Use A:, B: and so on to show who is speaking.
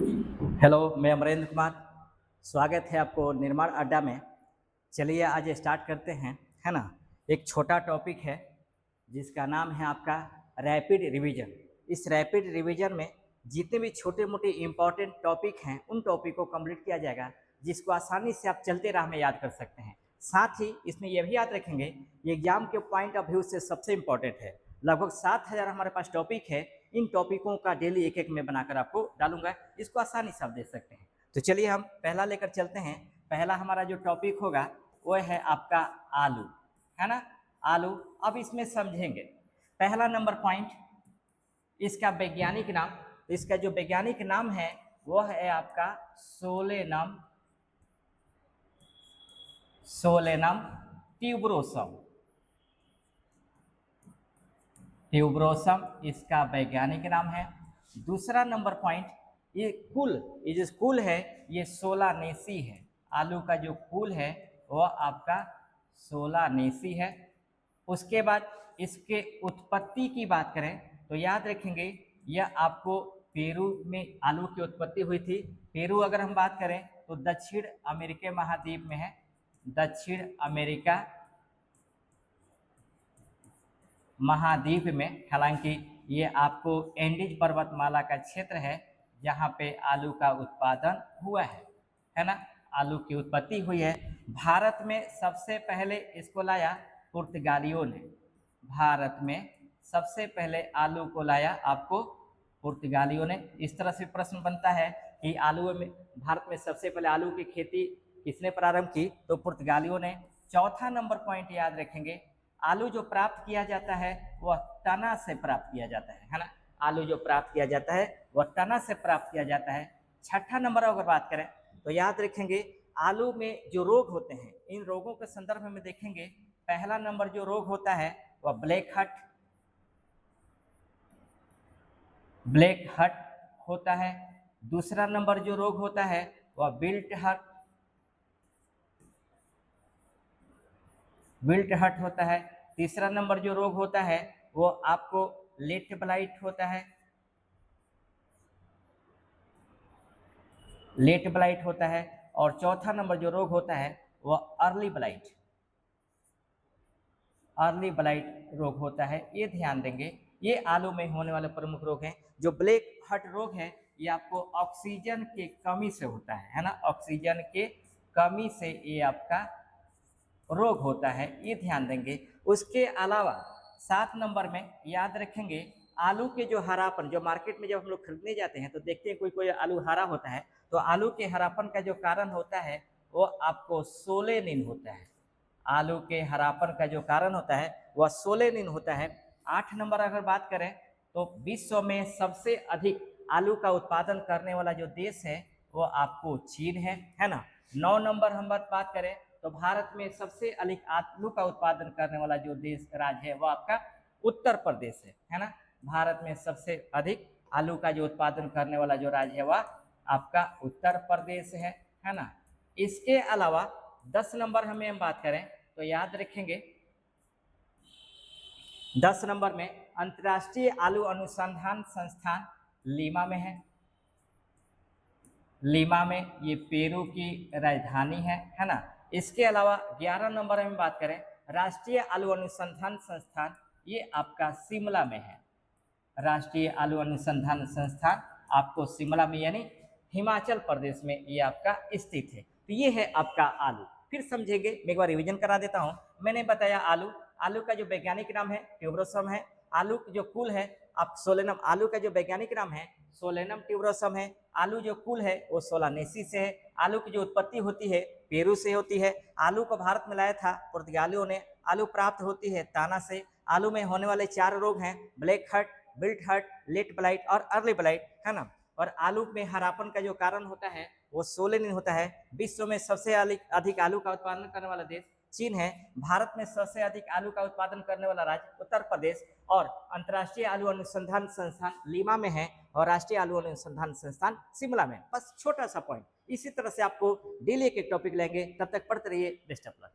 A: Hello, मैं अमरेंद्र कुमार। स्वागत है आपको निर्माण अड्डा में। चलिए आज स्टार्ट करते हैं, है ना। एक छोटा टॉपिक है जिसका नाम है आपका रैपिड रिवीजन। इस रैपिड रिवीजन में जितने भी छोटे मोटे इम्पॉर्टेंट टॉपिक हैं उन टॉपिक को कंप्लीट किया जाएगा, जिसको आसानी से आप चलते राह में याद कर सकते हैं। साथ ही इसमें यह भी याद रखेंगे, ये एग्जाम के पॉइंट ऑफ व्यू से सबसे इम्पॉर्टेंट है। लगभग 7,000 हमारे पास टॉपिक है। इन टॉपिकों का डेली एक एक में बनाकर आपको डालूंगा, इसको आसानी से आप देख सकते हैं। तो चलिए हम पहला लेकर चलते हैं। पहला हमारा जो टॉपिक होगा वो है आपका आलू, है ना। आलू, अब इसमें समझेंगे। पहला नंबर पॉइंट, इसका वैज्ञानिक नाम, इसका जो वैज्ञानिक नाम है वह है आपका सोलेनम ट्यूबरोसम। इसका वैज्ञानिक नाम है। दूसरा नंबर पॉइंट, ये जो कुल है ये सोलानेसी है। आलू का जो कुल है वह आपका सोलानेसी है। उसके बाद इसके उत्पत्ति की बात करें तो याद रखेंगे, यह आपको पेरू में आलू की उत्पत्ति हुई थी। पेरू अगर हम बात करें तो दक्षिण अमेरिका महाद्वीप में है। दक्षिण अमेरिका महाद्वीप में, हालांकि ये आपको एंडीज पर्वतमाला का क्षेत्र है जहाँ पे आलू का उत्पादन हुआ है ना। आलू की उत्पत्ति हुई है। भारत में सबसे पहले इसको लाया पुर्तगालियों ने। भारत में सबसे पहले आलू को लाया आपको पुर्तगालियों ने। इस तरह से प्रश्न बनता है कि आलू में, भारत में सबसे पहले आलू की खेती किसने प्रारंभ की, तो पुर्तगालियों ने। चौथा नंबर पॉइंट याद रखेंगे, आलू जो प्राप्त किया जाता है वह तना से प्राप्त किया जाता है ना। आलू जो प्राप्त किया जाता है वह तना से प्राप्त किया जाता है। छठा नंबर अगर बात करें तो याद रखेंगे, आलू में जो रोग होते हैं इन रोगों के संदर्भ में देखेंगे। पहला नंबर जो रोग होता है वह ब्लैक हट होता है। दूसरा नंबर जो रोग होता है वह विल्ट हट होता है। तीसरा नंबर जो रोग होता है वो आपको लेट ब्लाइट होता है। और चौथा नंबर जो रोग होता है वह अर्ली ब्लाइट रोग होता है। ये ध्यान देंगे, ये आलू में होने वाले प्रमुख रोग हैं। जो ब्लैक हट रोग है ये आपको ऑक्सीजन के कमी से होता है ना। ऑक्सीजन के कमी से ये आपका रोग होता है, ये ध्यान देंगे। उसके अलावा 7 नंबर में याद रखेंगे, आलू के जो हरापन, जो मार्केट में जब हम लोग खरीदने जाते हैं तो देखते हैं कोई कोई आलू हरा होता है, तो आलू के हरापन का जो कारण होता है वो आपको सोलेनिन होता है। आलू के हरापन का जो कारण होता है वह सोलेनिन होता है। 8 नंबर अगर बात करें तो विश्व में सबसे अधिक आलू का उत्पादन करने वाला जो देश है वो आपको चीन है ना। 9 नंबर हम बात करें तो भारत में सबसे अधिक आलू का उत्पादन करने वाला जो देश राज्य है वो आपका उत्तर प्रदेश है ना। भारत में सबसे अधिक आलू का जो उत्पादन करने वाला जो राज्य है वह आपका उत्तर प्रदेश है ना। इसके अलावा 10 नंबर हम बात करें तो याद रखेंगे, 10 नंबर में अंतर्राष्ट्रीय आलू अनुसंधान संस्थान लीमा में है। लीमा में ये पेरू की राजधानी है ना। इसके अलावा 11 नंबर में बात करें, राष्ट्रीय आलू अनुसंधान संस्थान, ये आपका शिमला में है। राष्ट्रीय आलू अनुसंधान संस्थान आपको शिमला में यानी हिमाचल प्रदेश में ये आपका स्थित है। तो ये है आपका आलू। फिर समझेंगे, मैं एक बार रिवीजन करा देता हूँ। मैंने बताया आलू का जो वैज्ञानिक नाम है ट्यूबरोसम है। आलू जो कुल है आप सोलेनम, आलू का जो वैज्ञानिक नाम है सोलेनम ट्यूबरोसम है। आलू जो कुल है वो सोलानेसी से है। आलू की जो उत्पत्ति होती है पेरू से होती है। आलू को भारत में लाया था पुर्तगालियों ने। आलू प्राप्त होती है ताना से। आलू में होने वाले 4 रोग हैं, ब्लैक हट, विल्ट हट, लेट ब्लाइट और अर्ली ब्लाइट, है ना। और आलू में हरापन का जो कारण होता है वो सोलेनिन होता है। विश्व में सबसे अधिक आलू का उत्पादन करने वाला देश चीन है। भारत में सबसे अधिक आलू का उत्पादन करने वाला राज्य उत्तर प्रदेश। और अंतर्राष्ट्रीय आलू अनुसंधान संस्थान लीमा में है और राष्ट्रीय आलू अनुसंधान संस्थान शिमला में। बस छोटा सा पॉइंट। इसी तरह से आपको डेली एक टॉपिक लेंगे, तब तक पढ़ते रहिए। Best of luck.